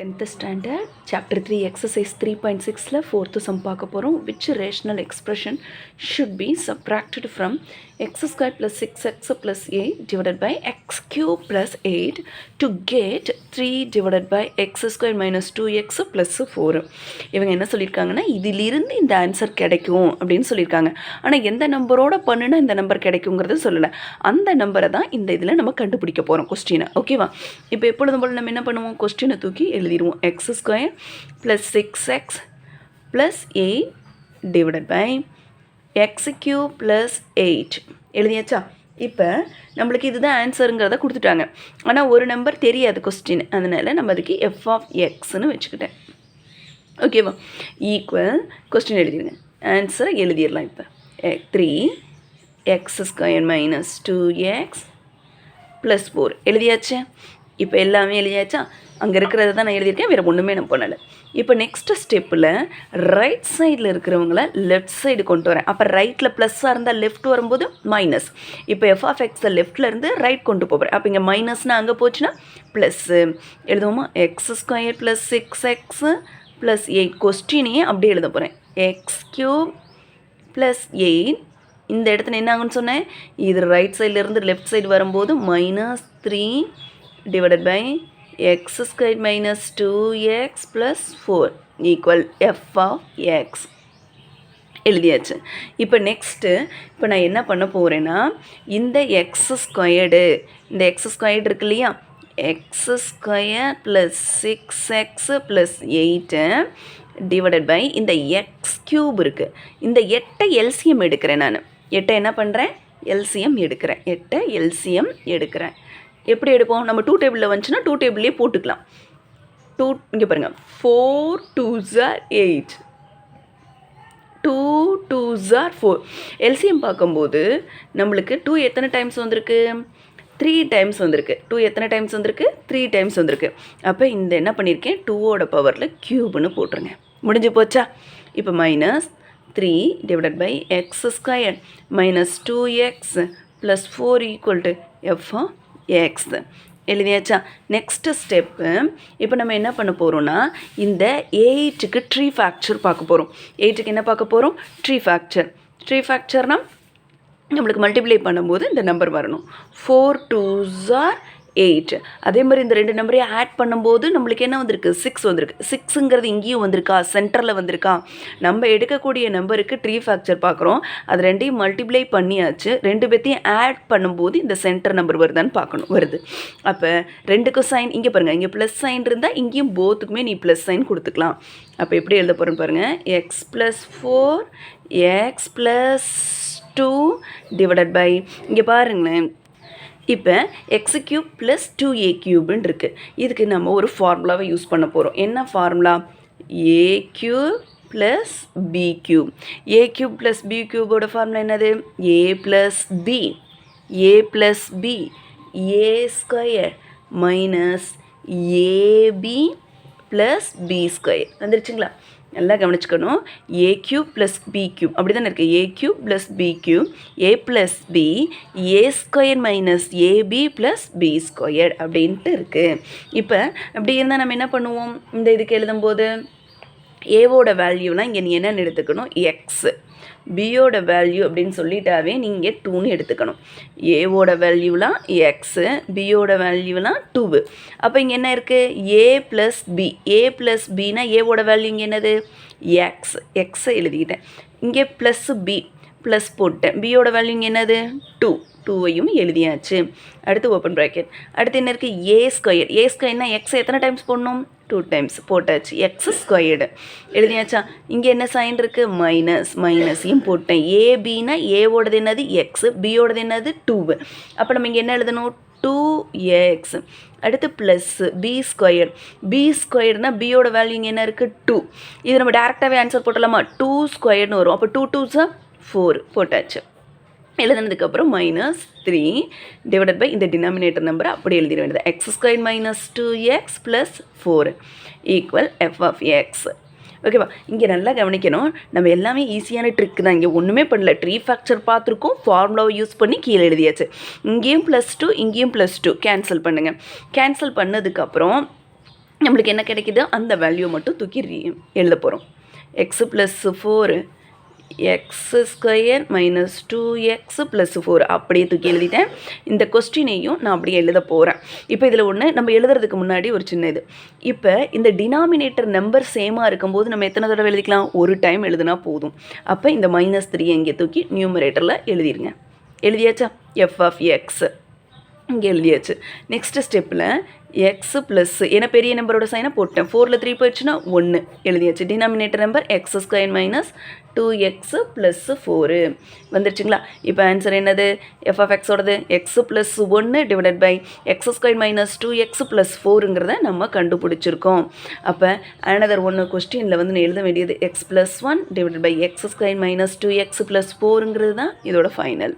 10th standard chapter 3 exercise 3.6 4th sum பார்க்க போறோம். Which rational expression should be subtracted from x square plus 6x plus 8 divided by x cube plus 8 to get 3 divided by x square minus 2x plus 4. இவங்க என்ன சொல்லியிருக்காங்கன்னா இதிலிருந்து இந்த answer கிடைக்கும் அப்படின்னு சொல்லியிருக்காங்க. ஆனால் எந்த நம்பரோட பண்ணுனா இந்த நம்பர் கிடைக்குங்கிறது சொல்லலை. அந்த நம்பரை தான் இந்த இதில் நம்ம கண்டுபிடிக்க போகிறோம் கொஸ்டினை. ஓகேவா? இப்போ எப்பொழுதும் போல் நம்ம என்ன பண்ணுவோம், கொஸ்டினை தூக்கி எழுதிடுவோம். X square plus 6x plus 8 divided by x cube plus 8 எழுதியாச்சா? இப்போ நம்மளுக்கு இதுதான் ஆன்சருங்கிறத கொடுத்துட்டாங்க. ஆனால் ஒரு நம்பர் தெரியாது கொஸ்டின், அதனால் நம்ம அதுக்கு எஃப் ஆஃப் எக்ஸ்ன்னு வச்சுக்கிட்டேன். ஓகேவா? ஈக்குவல் கொஸ்டின் எழுதிடுங்க, ஆன்சரை எழுதிடலாம். இப்போ 3x square minus 2x plus 4 எழுதியாச்சு. இப்போ எல்லாமே எழுதியாச்சா? அங்கே இருக்கிறத தான் நான் எழுதியிருக்கேன், வேறு ஒன்றுமே நான் பண்ணலை. இப்போ நெக்ஸ்ட்டு ஸ்டெப்பில் ரைட் சைடில் இருக்கிறவங்கள லெஃப்ட் சைடு கொண்டு வரேன். அப்போ ரைட்டில் ப்ளஸ்ஸாக இருந்தால் லெஃப்ட் வரும்போது மைனஸ். இப்போ எஃப் ஆஃப் எக்ஸை லெஃப்ட்லேருந்து ரைட் கொண்டு போகிறேன். அப்போ இங்கே மைனஸ்னால் அங்கே போச்சுன்னா ப்ளஸ்ஸு எழுதுவோமா? X square plus 6x plus 8 கொஸ்டினையே அப்படியே எழுத போகிறேன். எக்ஸ் கியூப் ப்ளஸ் 8 இந்த இடத்துல என்ன ஆகுன்னு சொன்னேன், இது ரைட் சைட்லேருந்து லெஃப்ட் சைடு வரும்போது minus 3 divided by x square minus 2x plus 4 equal f of x எழுதியாச்சு. இப்போ நெக்ஸ்ட்டு இப்போ நான் என்ன பண்ண போகிறேன்னா, இந்த எக்ஸ் ஸ்கொயர்டு இருக்கு இல்லையா, x square plus 6x plus 8 divided by இந்த எக்ஸ் க்யூப் இருக்குது. இந்த 8 எல்சிஎம் எடுக்கிறேன். நான் 8 என்ன பண்ணுறேன், எல்சிஎம் எடுக்கிறேன். 8 எல்சிஎம் எடுக்கிறேன். எப்படி எடுப்போம், நம்ம 2 டேபிளில் வந்துச்சுன்னா 2 டேபிள்லேயே போட்டுக்கலாம். 2 இங்கே பாருங்கள், 4 2s are 8, 2 2s are 4. LCM பார்க்கும்போது நம்மளுக்கு 2 எத்தனை டைம்ஸ் வந்திருக்கு, 3 டைம்ஸ் வந்திருக்கு. 2 எத்தனை டைம்ஸ் வந்திருக்கு, 3 டைம்ஸ் வந்திருக்கு. அப்போ இந்த என்ன பண்ணியிருக்கேன், 2ஓட பவரில் க்யூப்னு போட்டுருங்க. முடிஞ்சு போச்சா? இப்போ minus 3 divided by x square minus 2x plus 4 equal to f x எழுதியாச்சா? நெக்ஸ்ட்டு ஸ்டெப்பு இப்போ நம்ம என்ன பண்ண போகிறோன்னா, இந்த 8க்கு ட்ரீ ஃபேக்சர் பார்க்க போகிறோம். 8க்கு என்ன பார்க்க போகிறோம், ட்ரீ ஃபேக்சர். ட்ரீ ஃபேக்சர்னால் நம்மளுக்கு மல்டிப்ளை பண்ணும்போது இந்த நம்பர் வரணும். 4 2s are 8. அதே மாதிரி இந்த ரெண்டு நம்பரையும் ஆட் பண்ணும்போது நம்மளுக்கு என்ன வந்திருக்கு, 6 வந்திருக்கு. 6ங்கிறது இங்கேயும் வந்திருக்கா, சென்டரில் வந்திருக்கா. நம்ம எடுக்கக்கூடிய நம்பருக்கு ட்ரீ ஃபேக்சர் பார்க்குறோம். அது ரெண்டையும் மல்டிப்ளை பண்ணியாச்சு. ரெண்டு பேர்த்தையும் ஆட் பண்ணும்போது இந்த சென்டர் நம்பர் வருதான்னு பார்க்கணும். வருது. அப்போ ரெண்டுக்கும் சைன் இங்கே பாருங்கள், இங்கே ப்ளஸ் சைன் இருந்தால் இங்கேயும் போத்துக்குமே நீ ப்ளஸ் சைன் கொடுத்துக்கலாம். அப்போ எப்படி எழுத போகிறேன்னு பாருங்கள், x plus 4 x plus 2 divided by இங்கே பாருங்களேன், இப்போ எக்ஸ் கியூப் ப்ளஸ் 2a கியூப்னு இருக்குது. இதுக்கு நம்ம ஒரு ஃபார்முலாவை யூஸ் பண்ண போகிறோம். என்ன formula, a cube plus b cube. A cube plus b கியூபோட ஃபார்முலா என்னது, a plus b a square minus a b plus b square வந்துருச்சுங்களா? நல்லா கவனிச்சுக்கணும். A cube plus b cube அப்படி தானே இருக்குது. A cube plus b cube, a plus b, a square minus a b plus b square அப்படின்ட்டு இருக்குது. இப்போ அப்படி இருந்தால் நம்ம என்ன பண்ணுவோம், இந்த இதுக்கு எழுதும்போது ஏவோட வேல்யூலாம் இங்கே நீ என்னென்னு எடுத்துக்கணும், எக்ஸ். பியோட வேல்யூ அப்படின்னு சொல்லிட்டாவே நீங்கள் 2ன்னு எடுத்துக்கணும். ஏவோட வேல்யூலாம் எக்ஸு, பியோட வேல்யூலாம் 2. அப்போ இங்கே என்ன இருக்குது, ஏ ப்ளஸ் பி. ஏ ப்ளஸ் பினா ஏவோட வேல்யூ இங்கே என்னது, எக்ஸ். எக்ஸை எழுதிக்கிட்டேன். இங்கே ப்ளஸ் பி ப்ளஸ் போட்டேன். பியோட வேல்யூ இங்கே என்னது 2. 2வையும் எழுதியாச்சு. அடுத்து ஓப்பன் ப்ராக்கெட். அடுத்து என்ன இருக்குது, ஏ ஸ்கொயர். ஏ ஸ்கொயர்னா எக்ஸ் எத்தனை டைம்ஸ் போடணும், 2 டைம்ஸ் போட்டாச்சு. எக்ஸ் ஸ்கொயர்டு எழுதியாச்சா? இங்கே என்ன சைன் இருக்குது, மைனஸையும் போட்டேன். ஏபின்னா ஏவோடது என்னது எக்ஸ், பியோடது என்னது 2. அப்போ நம்ம இங்கே என்ன எழுதணும், 2x. அடுத்து ப்ளஸ்ஸு பி ஸ்கொயர்னா பியோட வேல்யூ இங்கே என்ன இருக்குது 2. இது நம்ம டேரெக்டாகவே ஆன்சர் போட்டலாமா, 2 ஸ்கொயர்னு வரும். அப்போ 2 2s are 4 போட்டாச்சு. எழுதுனதுக்கப்புறம் மைனஸ் 3 டிவைடட் பை இந்த டினாமினேட்டர் நம்பரை அப்படி எழுதிட வேண்டியது. X square minus 2x plus 4 equal f of x. ஓகேவா? இங்கே நல்லா கவனிக்கணும், நம்ம எல்லாமே ஈஸியான ட்ரிக் தான். இங்கே ஒன்றுமே பண்ணல, ட்ரீ ஃபேக்சர் பார்த்துருக்கோம், ஃபார்முலாவை யூஸ் பண்ணி கீழே எழுதியாச்சு. இங்கேயும் +2 இங்கேயும் +2 கேன்சல் பண்ணுங்கள். கேன்சல் பண்ணதுக்கப்புறம் நம்மளுக்கு என்ன கிடைக்குது அந்த வேல்யூ மட்டும் தூக்கி எழுத போகிறோம். X plus 4 X square minus 2x plus 4 அப்படியே தூக்கி எழுதிட்டேன். இந்த கொஸ்டினையும் நான் அப்படியே எழுத போகிறேன். இப்போ இதில் ஒன்று நம்ம எழுதுறதுக்கு முன்னாடி ஒரு சின்ன இது. இப்போ இந்த டினாமினேட்டர் நம்பர் சேமாக இருக்கும்போது நம்ம எத்தனை தடவை எழுதிக்கலாம்? ஒரு டைம் எழுதுனா போதும். அப்போ இந்த -3 இங்கே தூக்கி நியூமரேட்டரில் எழுதிருங்க. எழுதியாச்சா? எஃப் ஆஃப் எக்ஸ் இங்கே எழுதியாச்சு. நெக்ஸ்ட் ஸ்டெப்பில் எக்ஸ் ப்ளஸ் ஏன்னா பெரிய நம்பரோட சைனை போட்டேன். 4ல் 3 போயிடுச்சுன்னா 1 எழுதியாச்சு. Denominator number x square minus 2x plus 4 வந்துருச்சுங்களா? இப்போ ஆன்சர் என்னது? எஃப் ஆஃப் எக்ஸோடது x plus 1 divided by x square minus 2x plus 4ங்கிறத நம்ம கண்டுபிடிச்சிருக்கோம். அப்போ அனதர் ஒன்று கொஸ்டினில் வந்து நான் எழுத வேண்டியது x plus 1 divided by x square minus 2x plus 4ங்கிறது தான் இதோட ஃபைனல்.